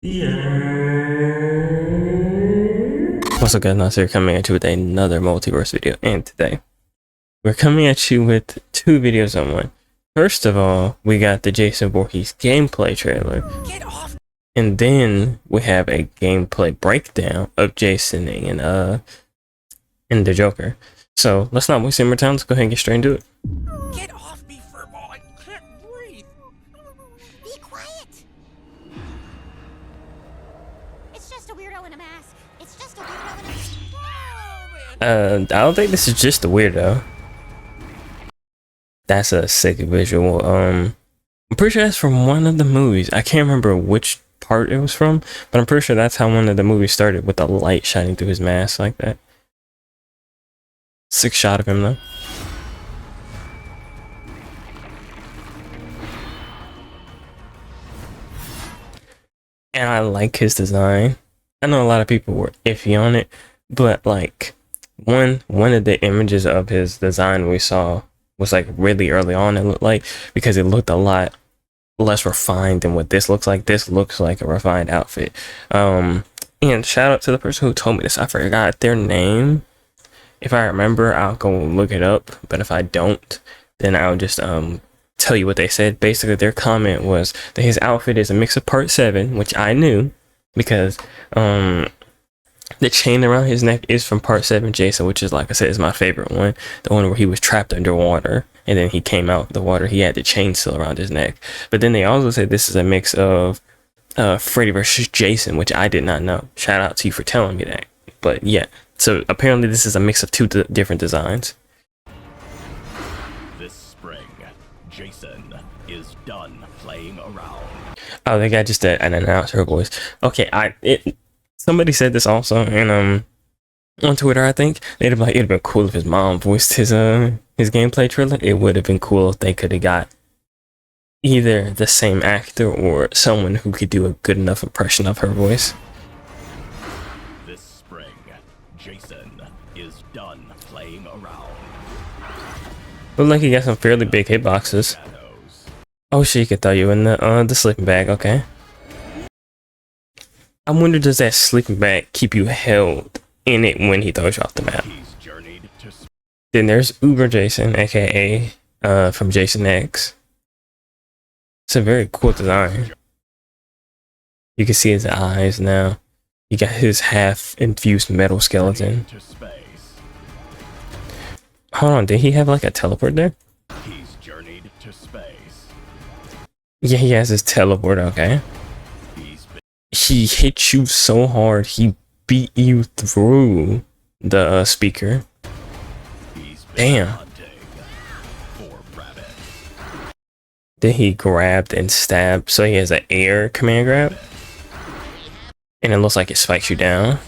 What's up guys, Nas here coming at you with another multiverse video, and today we're coming at you with two videos on one. First of all, we got the Jason Voorhees gameplay trailer, and then we have a gameplay breakdown of Jason and the Joker. So let's not waste any more time, let's go ahead and get straight into it. Get off me, furball! I can't breathe! Be quiet! It's just a weirdo in a mask. It's just a weirdo in a mask. I don't think this is just a weirdo. That's a sick visual. I'm pretty sure that's from one of the movies. I can't remember which part it was from, but I'm pretty sure that's how one of the movies started, with the light shining through his mask like that. Sick shot of him though. And I like his design. I know a lot of people were iffy on it, but like one of the images of his design we saw was like really early on, it looked like, because it looked a lot less refined than what this looks like. This looks like a refined outfit. And shout out to the person who told me this. I forgot their name. If I remember, I'll go look it up, but if I don't, then I'll just tell you what they said. Basically, their comment was that his outfit is a mix of Part 7, which I knew because the chain around his neck is from Part 7 Jason, which is, like I said, is my favorite one. The one where he was trapped underwater and then he came out of the water. He had the chain still around his neck. But then they also said this is a mix of Freddy versus Jason, which I did not know. Shout out to you for telling me that. But yeah, so apparently this is a mix of two different designs. This spring, Jason is done playing around. Oh, they got just an announcer voice. Okay, somebody said this also, and on Twitter, I think they'd be like, it'd been cool if his mom voiced his gameplay trailer. It would have been cool if they could have got either the same actor or someone who could do a good enough impression of her voice. This spring, Jason is done playing around. Look like he got some fairly big hitboxes. Oh shit, he could throw you in the sleeping bag. Okay. I wonder, does that sleeping bag keep you held in it when he throws you off the map? Then there's Uber Jason, aka from Jason X. It's a very cool design. You can see his eyes now. You got his half infused metal skeleton. Hold on, did he have like a teleport there? He's journeyed to space. Yeah, he has his teleport. Okay. He hit you so hard, he beat you through the speaker. Damn. Then he grabbed and stabbed, so he has an air command grab. And it looks like it spikes you down.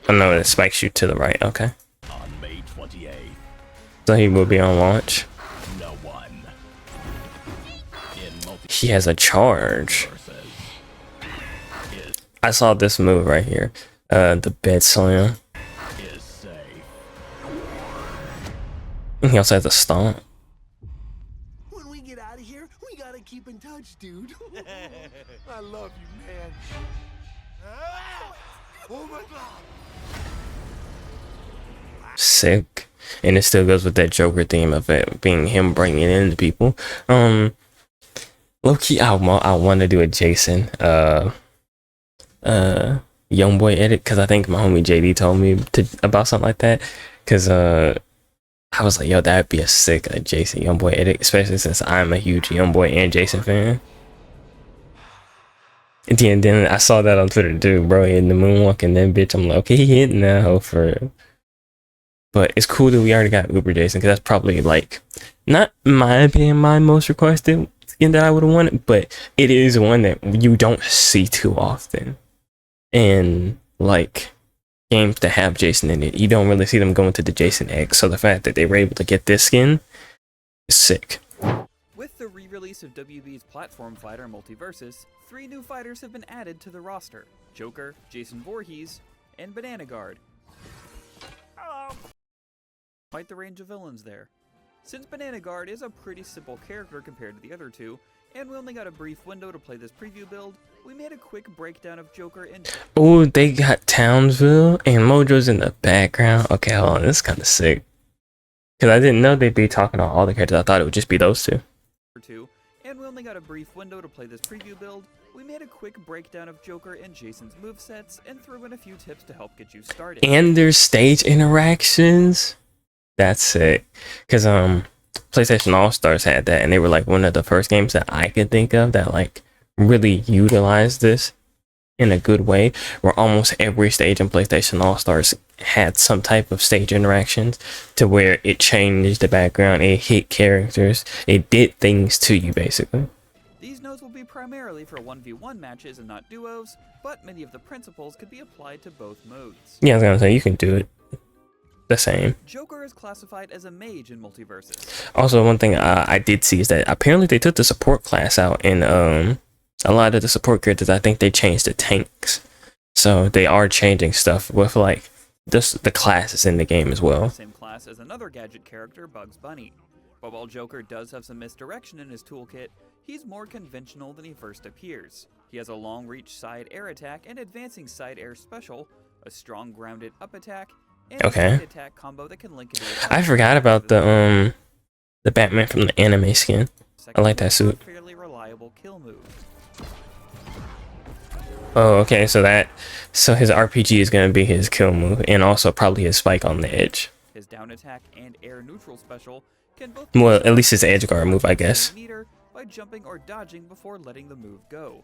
Oh no, it spikes you to the right. Okay. On May 28th, So he will be on launch. no one in He has a charge. Multiversus I saw this move right here. The bed slam. is safe. And he also has a stomp. When we get out of here, we gotta keep in touch, dude. I love you, man. Oh my god. Sick. And it still goes with that Joker theme of it being him bringing it in to people. Low-key, I want to do a Jason young boy edit, because I think my homie JD told me about something like that, because I was like, yo, that'd be a sick Jason young boy edit, especially since I'm a huge young boy and Jason fan. And then I saw that on Twitter too, bro, hitting the moonwalk and then bitch, I'm like, okay, he hitting that hoe for real. But it's cool that we already got Uber Jason, because that's probably, like, not in my opinion my most requested skin that I would have wanted, but it is one that you don't see too often in like games that have Jason in it. You don't really see them going to the Jason X, so the fact that they were able to get this skin is sick. With the re-release of WB's platform fighter Multiversus, 3 new fighters have been added to the roster: Joker, Jason Voorhees, and Banana Guard. Quite the range of villains there. Since Banana Guard is a pretty simple character compared to the other two, and we only got a brief window to play this preview build, we made a quick breakdown of Joker and Oh, they got Townsville and Mojo's in the background. Okay, hold on, this is kind of sick. Because I didn't know they'd be talking about all the characters. I thought it would just be those two. 2, and we only got a brief window to play this preview build. We made a quick breakdown of Joker and Jason's movesets and threw in a few tips to help get you started. And there's stage interactions. That's it. Because PlayStation All Stars had that, and they were like one of the first games that I could think of that like really utilized this in a good way, where almost every stage in PlayStation All Stars had some type of stage interactions to where it changed the background, it hit characters, it did things to you basically. These nodes will be primarily for 1v1 matches and not duos, but many of the principles could be applied to both modes. Yeah, I was gonna say you can do it the same. Joker is classified as a mage in Multiversus. Also, one thing I did see is that apparently they took the support class out, and a lot of the support characters, I think they changed the tanks. So they are changing stuff with like the classes in the game as well. Same class as another gadget character, Bugs Bunny. But while Joker does have some misdirection in his toolkit, he's more conventional than he first appears. He has a long-reach side air attack and advancing side air special, a strong grounded up attack, and a side attack combo that can link into a I forgot about the Batman from the anime skin. I like that suit. Fairly reliable kill move. Oh, okay, so his RPG is gonna be his kill move, and also probably his spike on the edge. His down attack and air neutral special can both Well, at least his edge guard move, I guess. meter by jumping or dodging before letting the move go.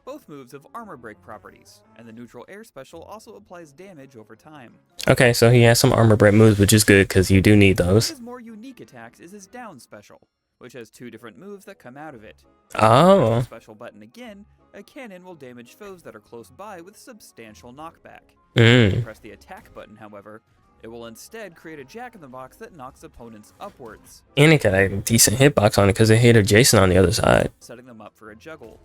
Both moves have armor break properties, and the neutral air special also applies damage over time. Okay, so he has some armor break moves, which is good because you do need One of those. his more unique attacks is his down special, which has 2 different moves that come out of it. Oh. Press the special button again, a cannon will damage foes that are close by with substantial knockback. If you press the attack button, however, it will instead create a jack-in-the-box that knocks opponents upwards, And it got a decent hitbox on it because it hit a Jason on the other side. setting them up for a juggle.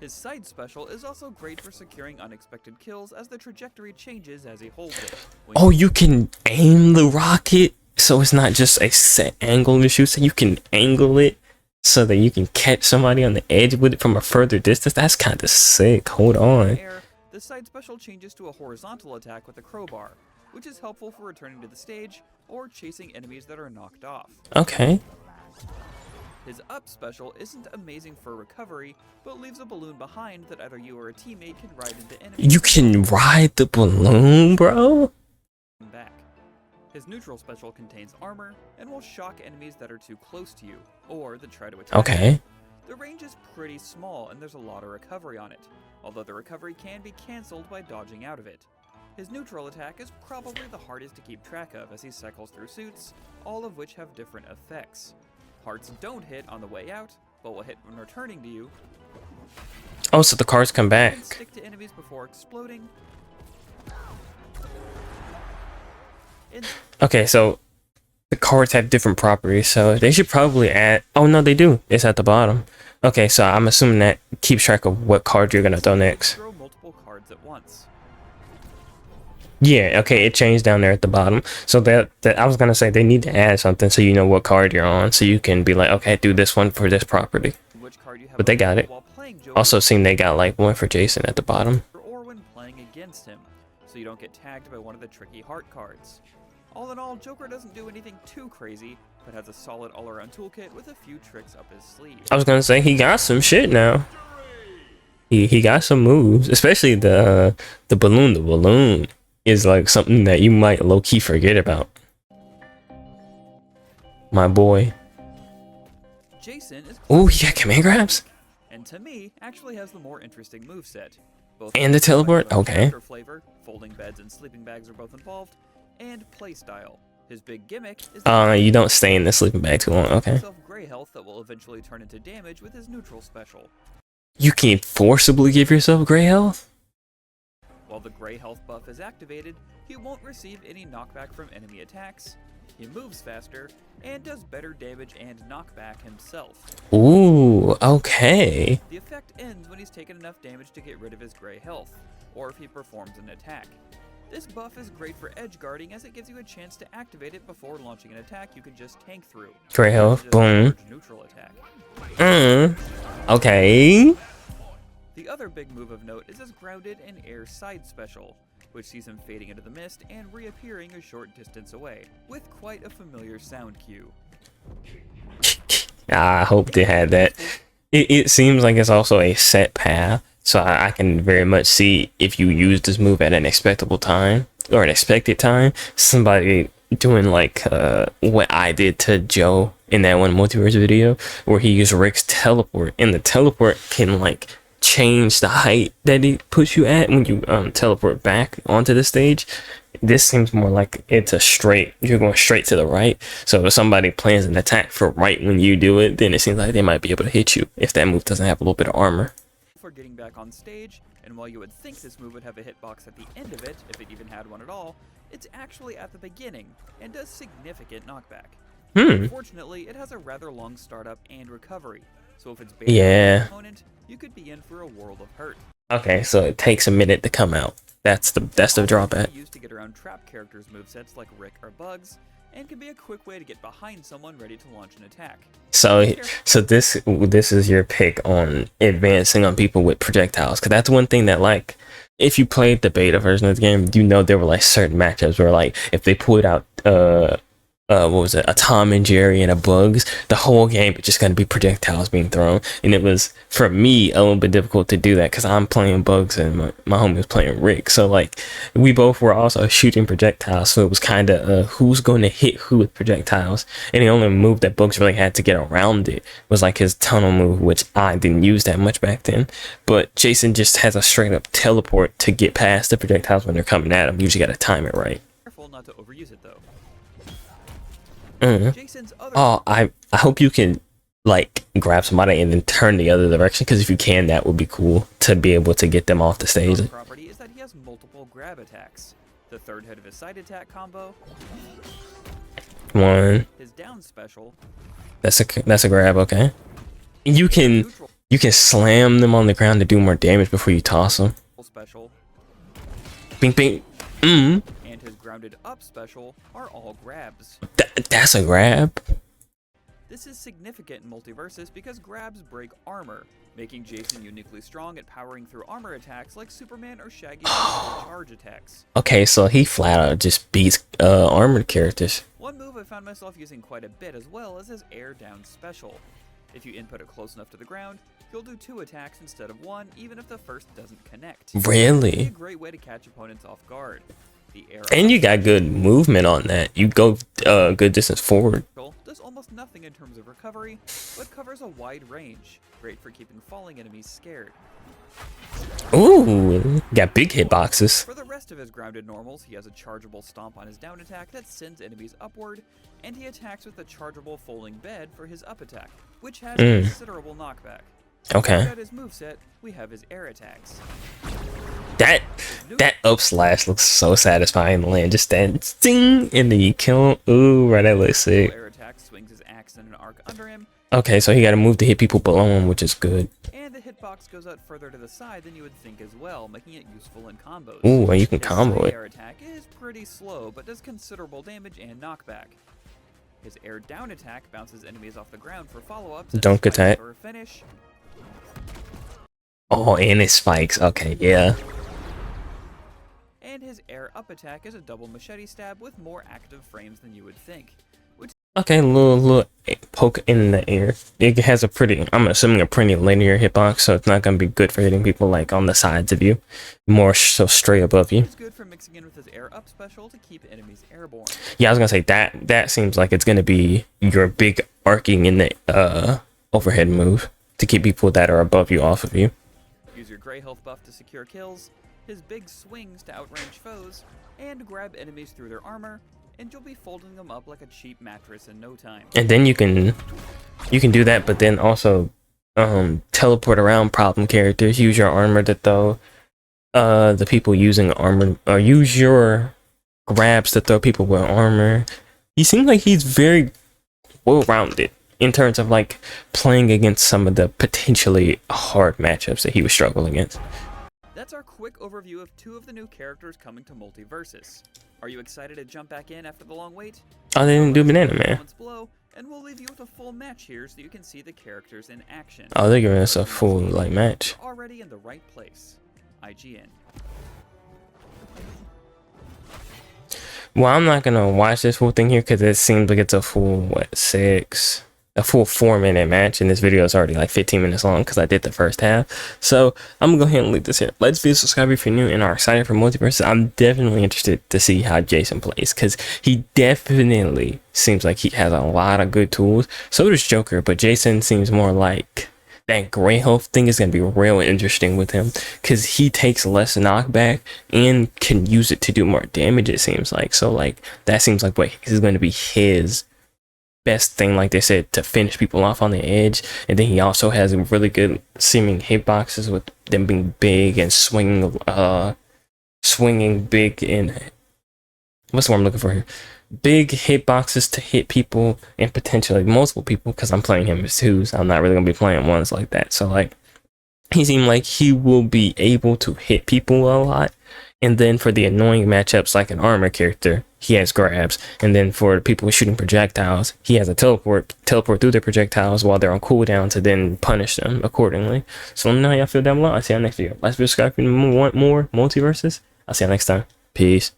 His side special is also great for securing unexpected kills as the trajectory changes as he holds it. When Oh, you can aim the rocket, so it's not just a set angle to shoot, so you can angle it so that you can catch somebody on the edge with it from a further distance. That's kind of sick. Hold on. air, the side special changes to a horizontal attack with a crowbar, which is helpful for returning to the stage or chasing enemies that are knocked off. Okay. His up special isn't amazing for recovery, but leaves a balloon behind that either you or a teammate can ride into enemies You can ride the balloon, bro? and back. His neutral special contains armor and will shock enemies that are too close to you, or that try to attack you. Okay. The range is pretty small and there's a lot of recovery on it, although the recovery can be cancelled by dodging out of it. His neutral attack is probably the hardest to keep track of as he cycles through suits, all of which have different effects. Hearts don't hit on the way out, but will hit when returning to you, Oh, so the cars come and back. stick to enemies before exploding. Okay, so the cards have different properties, so they should probably add... Oh, no, they do. It's at the bottom. Okay, so I'm assuming that keeps track of what card you're going to throw next. Throw multiple cards at once. Yeah, okay, it changed down there at the bottom. So that I was going to say they need to add something so you know what card you're on, so you can be like, okay, do this one for this property. Which card you have But they got it. while playing Joker, Also seeing they got like one for Jason at the bottom. or when playing against him, so you don't get tagged by one of the tricky heart cards. All in all, Joker doesn't do anything too crazy, but has a solid all-around toolkit with a few tricks up his sleeve. I was going to say he got some shit now. He got some moves, especially the balloon. The balloon is like something that you might low-key forget about. My boy. Jason is Oh, he got command grabs? and to me, actually has the more interesting moveset. Both And the teleport? reflect Okay. character flavor, folding beds and sleeping bags are both involved, and playstyle. His big gimmick is You don't stay in the sleeping bag too long. Okay. himself gray health that will eventually turn into damage with his neutral special. You can forcibly give yourself gray health? While the gray health buff is activated, he won't receive any knockback from enemy attacks, he moves faster, and does better damage and knockback himself. Ooh, okay. The effect ends when he's taken enough damage to get rid of his gray health, or if he performs an attack. This buff is great for edge guarding as it gives you a chance to activate it before launching an attack you can just tank through. Gray health, Just a boom. large neutral attack. Okay. The other big move of note is his grounded and air side special, which sees him fading into the mist and reappearing a short distance away, with quite a familiar sound cue. I hope they had that. It seems like it's also a set path, so I can very much see if you use this move at an expectable time or an expected time, somebody doing like what I did to Joe in that one multiverse video where he used Rick's teleport, and the teleport can like change the height that it puts you at when you teleport back onto the stage. This seems more like it's a straight, you're going straight to the right. So if somebody plans an attack for right when you do it, then it seems like they might be able to hit you if that move doesn't have a little bit of armor. For getting back on stage, and while you would think this move would have a hitbox at the end of it, if it even had one at all, it's actually at the beginning, and does significant knockback. Unfortunately, it has a rather long startup and recovery, so if it's baited by an opponent, you could be in for a world of hurt. Okay, so it takes a minute to come out. That's the drawback. Used to get around trap characters' movesets like Rick or Bugs, and can be a quick way to get behind someone ready to launch an attack. So this is your pick on advancing on people with projectiles, because that's one thing that, like, if you played the beta version of the game, you know there were like certain matchups where like if they pulled out what was it, a Tom and Jerry and a Bugs, the whole game it's just gonna be projectiles being thrown, and it was for me a little bit difficult to do that because I'm playing Bugs and my homie was playing Rick, so like we both were also shooting projectiles, so it was kind of who's going to hit who with projectiles, and the only move that Bugs really had to get around it was like his tunnel move, which I didn't use that much back then, but Jason just has a straight up teleport to get past the projectiles when they're coming at him. You just gotta time it right. Careful not to overuse it though. Jason's other I hope you can like grab somebody and then turn the other direction, because if you can, that would be cool to be able to get them off the stage. The property is that he has multiple grab attacks. The third head of his side attack combo. One. His down special. That's a grab, okay. You can slam them on the ground to do more damage before you toss them. Special. Bing bing. And his grounded up special are all grabs. That's a grab. This is significant in Multiversus because grabs break armor, making Jason uniquely strong at powering through armor attacks like Superman or Shaggy's charge attacks. Okay, so he flat out just beats armored characters. One move I found myself using quite a bit as well is his air down special. If you input it close enough to the ground, you'll do 2 attacks instead of 1, even if the first doesn't connect. Really? It's a great way to catch opponents off guard. The air and you got good movement on that. You go good distance forward. Does almost nothing in terms of recovery, but covers a wide range. Great for keeping falling enemies scared. Ooh, got big hitboxes. For the rest of his grounded normals, he has a chargeable stomp on his down attack that sends enemies upward, and he attacks with a chargeable falling bed for his up attack, which has considerable knockback. Okay. At his moveset, we have his air attacks. That up slash looks so satisfying to land. Just that sting, and then you kill him. Ooh, right, that looks sick. Air attack swings his axe in an arc under him. Okay, so he got to move to hit people below him, which is good. And the hitbox goes out further to the side than you would think as well, making it useful in combos. Ooh, and you can combo it. Air attack is pretty slow, but does considerable damage and knockback. His air down attack bounces enemies off the ground for follow-ups. Dunk attack. For a finish. Oh, and it spikes. Okay, yeah. And his air up attack is a double machete stab with more active frames than you would think. Okay, little poke in the air. It has a pretty, I'm assuming a pretty linear hitbox, so it's not going to be good for hitting people like on the sides of you. More so straight above you. It's good for mixing in with his air up special to keep enemies airborne. Yeah, I was going to say that seems like it's going to be your big arcing in the overhead move to keep people that are above you off of you. Use your gray health buff to secure kills, his big swings to outrange foes, and grab enemies through their armor, and you'll be folding them up like a cheap mattress in no time. And then you can do that, but then also teleport around problem characters, use your armor to throw the people using armor, or use your grabs to throw people with armor. He seems like he's very well-rounded in terms of like playing against some of the potentially hard matchups that he would struggle against. That's our quick overview of 2 of the new characters coming to Multiversus. Are you excited to jump back in after the long wait? Oh, they didn't do Banana Man. Below, And we'll leave you with a full match here so you can see the characters in action. Oh, they're giving us a full like match. You're already in the right place. IGN. Well, I'm not gonna watch this whole thing here because it seems like it's a full a full 4-minute match, and this video is already like 15 minutes long because I did the first half. So I'm gonna go ahead and leave this here. Let's be a subscriber if you're new and are excited for Multiversus. I'm definitely interested to see how Jason plays because he definitely seems like he has a lot of good tools. So does Joker, but Jason seems more like that gray health thing is going to be real interesting with him because he takes less knockback and can use it to do more damage, it seems like. So like that seems like what is going to be his best thing, like they said, to finish people off on the edge. And then he also has really good seeming hitboxes with them being big and swinging big and what's the word I'm looking for here? Big hitboxes to hit people and potentially multiple people because I'm playing him as twos. I'm not really gonna be playing ones like that. So like he seemed like he will be able to hit people a lot. And then for the annoying matchups like an armor character, he has grabs. And then for the people shooting projectiles, he has a teleport through their projectiles while they're on cooldown to then punish them accordingly. So let me know how y'all feel down below. I'll see y'all next video. Let's be subscribed if you want more Multiversus. I'll see y'all next time. Peace.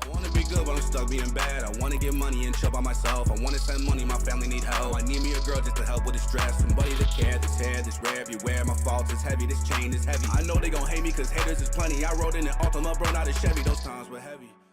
I wanna be good, but I'm stuck being bad. I wanna get money and chill by myself. I wanna spend money, my family need help. I need me a girl just to help with the stress. Somebody to care, this hair, this red, beware. My fault is heavy, this chain is heavy. I know they gon' hate me cause haters is plenty. I rode in an Altima, burned out a Chevy. Those times were heavy.